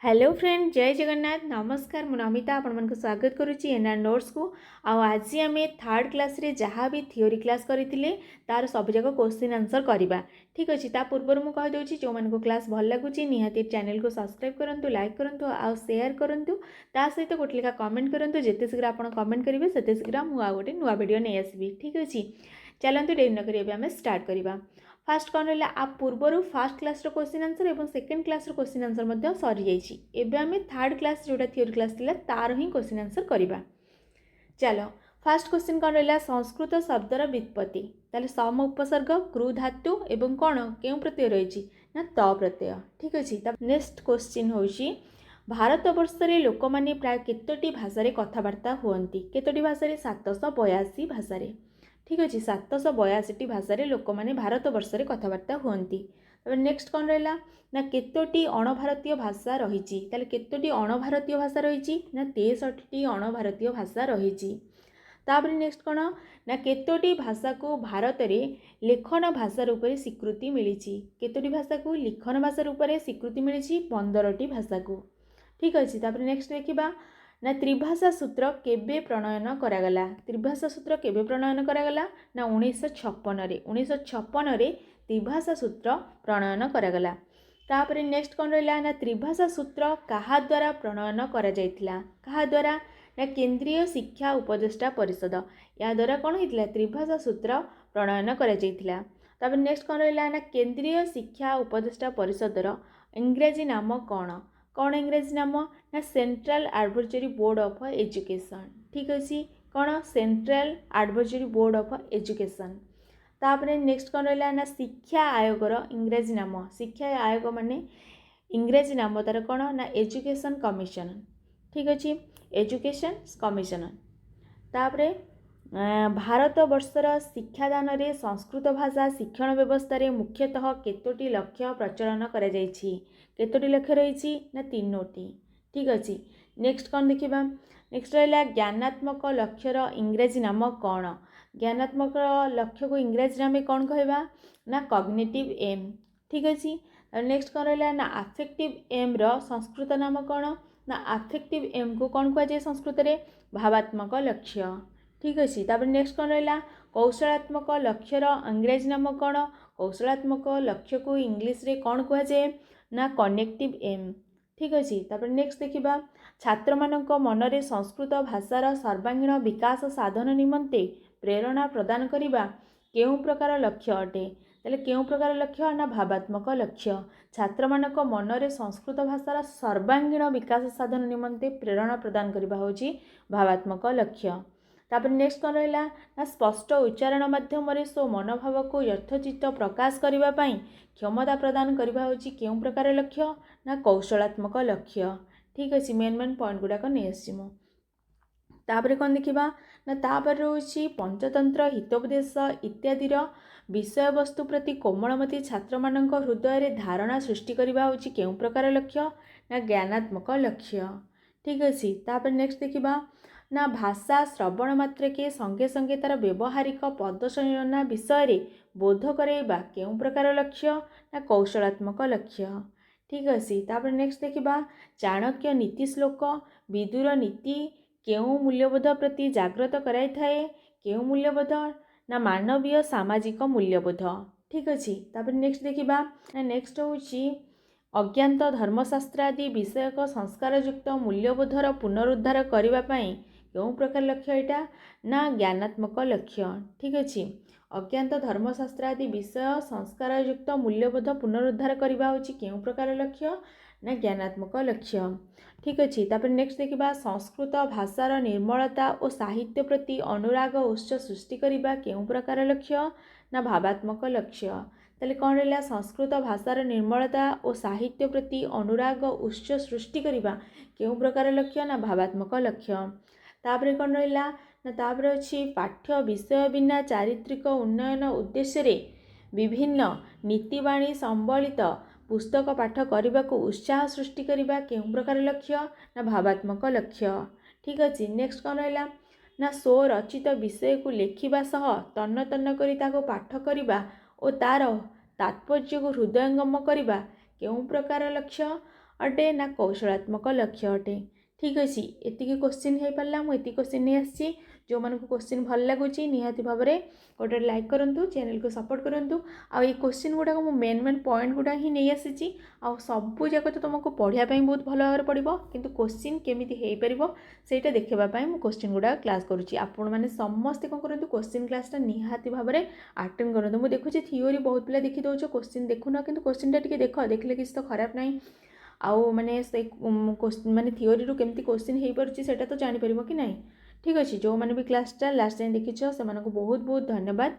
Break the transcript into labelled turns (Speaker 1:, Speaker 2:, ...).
Speaker 1: Hello friend जय जगन्नाथ नमस्कार मु नमिता आपको स्वागत करुच्ची एनआर नोट्स को आज आम थर्ड क्लास रे जहाँ भी थियोरी क्लास करते तार सबजाक क्वेश्चन आंसर करवा ठीक अच्छे ता पूर्व मुझे कहीदे जो मैं क्लास भल लगुच निहाती चैनल को सब्सक्राइब करूँ लाइक करूँ आउ शेयर करूँ ता सहित गोटे लेखा कमेंट करूँ जिते शीघ्र आप कमेंट करेंगे से शीघ्र मुझे गोटे नुआ वीडियो नहीं आसबि ठीक अच्छे चलते डेरी नक आम स्टार्ट करवा फास्ट कौन रहा आ पूर्वर फास्ट क्लास क्वेश्चन आंसर और सेकेंड क्लास क्वेश्चन आंसर सरी जाइए आम थर्ड क्लास जोटा थियोरी क्लास थी तार ही क्वेश्चन आंसर करवा चलो फास्ट क्वेश्चन कौन रहा संस्कृत शब्दर व्युत्पत्ति ताले सम उपसर्ग क्रू धातु एवं कौन क्यों प्रत्यय रही ना त प्रत्यय ठीक अच्छे नेक्स्ट क्वेश्चन हूँ भारत वर्ष में लोक मैंने प्राय केतोटी भाषा कथबार्ता हुअन्ति केतोटी भाषा 782 भाषा ठीक अच्छे 782 भाषा लोक मैंने भारत वर्ष में कथबार्ता हुअन्ति नेक्स्ट कौन रहा ना केतोटी अणभारतीय भाषा रही केतोटी अणभारतीय भाषा रही ना 63टी अणभारतीय भाषा रही तापर नेक्स्ट कौन ना केतोटी भाषा को भारत में लेखन भाषा रूप में स्वीकृति मिली केतोटी भाषा को लिखन भाषा रूप में स्वीकृति मिली 15टी भाषा को ठीक अच्छे तापर नेक्स्ट देखा ना त्रिभाषा सूत्र केबे प्रणयन करागला त्रिभाषा सूत्र केबे प्रणयन करागला ना 1956 त्रिभाषा सूत्र प्रणयन करागला तापर नेक्स्ट कौन रहा ना त्रिभाषा सूत्र कहा द्वारा प्रणयन करा जायतिला कहा द्वारा ना केंद्रीय शिक्षा उपदेष्टा परिषद या द्वारा कौन होता त्रिभाषा सूत्र प्रणयन करा जायतिला तापर नेक्स्ट कौन रहा ना केंद्रीय शिक्षा उपदेष्टा परिषदर इंग्रेजी नाम कौन इंग्रेजी नाम ना central advisory board of education ठीक अच्छे कौन central advisory board of education तापर नेक्स्ट कौन रहा ना शिक्षा आयोगर इंग्रेजी नाम शिक्षा आयोग माने इंग्रेजी नाम तार कौन ना एजुकेशन कमिशन ठीक अच्छे एजुकेशन कमिशन तापर भारत वर्षर शिक्षादान रे संस्कृत भाषा शिक्षण व्यवस्था रे मुख्यतः केतोटी लक्ष्य प्रचलन करा जायछि केतोटी लक्ष्य रही ना 3टी ठीक अच्छे नेक्स्ट कौन देखा नेक्स्ट रहा ज्ञानात्मक लक्ष्यर इंग्रेजी नाम कौन ज्ञानात्मक लक्ष्य को इंग्रेजी नाम कौन कहवा ना कॉग्निटिव एम ठीक अच्छे नेक्स्ट कौन रहा ना अफेक्टिव एम रो संस्कृत नाम कौन ना अफेक्टिव एम को कौन कहुए संस्कृत रे भावात्मक लक्ष्य ठीक अच्छे तापर नेक्स्ट कौन रहा कौशलात्मक लक्ष्यर अंग्रेजी नाम कौन कौशलात्मक लक्ष्य को इंग्लिश रे कौन कहुए ना कनेक्टिव एम ठीक अच्छे तापर नेक्स्ट देखा छात्र मानक मनरे संस्कृत भाषार सर्वांगीण विकास साधन निमंते प्रेरणा प्रदान करने केउं प्रकार लक्ष्य अटे ताले केउं प्रकार लक्ष्य ना भावात्मक लक्ष्य छात्र मानक मनरे संस्कृत भाषार सर्वांगीण विकास साधन निमंते प्रेरणा प्रदान करने होची भावात्मक लक्ष्य तापर नेक्स्ट कौन रहा ना स्पष्ट उच्चारण माध्यम सो मनोभाव को यथोचित प्रकाश करने क्षमता प्रदान करवा होची केउं प्रकार लक्ष्य ना कौशलात्मक लक्ष्य ठीक अच्छे मेन मेन पॉइंट गुड़ाक नहीं आसमु तापर कौन देखा ना तापर रोची पंचतंत्र हितोपदेश इत्यादिर विषय वस्तु प्रति कोमलमती छात्र मानक हृदय रे धारणा सृष्टि करवा होची केउं प्रकार लक्ष्य ना ज्ञानात्मक लक्ष्य ठीक अच्छे तापर नेक्स्ट देखा ना भाषा श्रवण मात्र के संगे संगे तार व्यवहारिक पद संयोजन विषय रे बोध कराइबा केउं प्रकार लक्ष्य ना कौशलात्मक लक्ष्य ठीक अच्छे तापर नेक्स्ट देखा चाणक्य नीति श्लोक विदुर नीति केउं मूल्यबोध प्रति जागृत कराई थाए केउं मूल्यबोध ना मानवीय सामाजिक मूल्यबोध ठीक अच्छे तापर नेक्स्ट देखा नेक्स्ट होची अज्ञात धर्मशास्त्र आदि विषयक संस्कारयुक्त मूल्यबोधर पुनरुद्धार करने क्यों प्रकार लक्ष्य यहाँ ना ज्ञानात्मक लक्ष्य ठीक अच्छे अज्ञात धर्मशास्त्र आदि विषय संस्कारयुक्त मूल्यबोध पुनरुद्धार करवा होची क्यों प्रकार लक्ष्य ना ज्ञानात्मक लक्ष्य ठीक अच्छे तापर नेक्स्ट देखा संस्कृत भाषार निर्मलता और साहित्य प्रति अनुराग उत्स सृष्टि करवा क्यों प्रकार लक्ष्य ना भावात्मक लक्ष्य ताले कौन रहा संस्कृत भाषार निर्मलता और साहित्य प्रति अनुराग उत्स सृष्टि करवा क्यों प्रकार लक्ष्य ना भावात्मक लक्ष्य तापर कौन रहा ना तापर अच्छी पाठ्य विषय बिना चारित्रिक उन्नयन उद्देश्य रे विभिन्न नीतिवाणी संबलित पुस्तक पाठ करने को उत्साह सृष्टि करवा क्यों प्रकार लक्ष्य ना भावात्मक लक्ष्य ठीक अच्छे नेक्स्ट कौन रहा ना स्व रचित विषय को लेखिबा सह तन्न तन्न करी ताको पाठ करवा और तार तात्पर्य को हृदयंगम करवा क्यों प्रकार लक्ष्य अटे ना कौशलात्मक लक्ष्य अटे। ठीक अच्छे एतिक क्वेश्चन हो पारा मुझे क्वेश्चन नहीं आसी जो मन को क्वेश्चन भल लगुच निहाती भाव में गोटे लाइक करूँ चैनल को सपोर्ट करूँ आई क्वेश्चन गुड़ाक मुझे मेन पॉइंट गुड़ा ही नहीं आसी आ सबू जाक तो तुमको पढ़ाई बहुत भल भाव पड़ो किंतु क्वेश्चन केमी हो पार से देखापी मुझे क्वेश्चन गुड़ा क्लास करुँची आपण मैंने समस्ते कौन करूँ क्वेश्चन क्लासटा निहाती भाव में अटेंड करूँ मुझे देखुची थियोरी बहुत पिला देखी दौच क्वेश्चन देखुन कि क्वेश्चन टा देख देखले किसी तो खराब ना आउ माने से माने थियोरी रू केमती क्वेश्चन हो पारुछि सेटा तो जानि परिबो कि नहीं। ठीक अच्छे जो मैंने भी क्लासटा लास्ट टाइम देखिछ से बहुत बहुत धन्यवाद।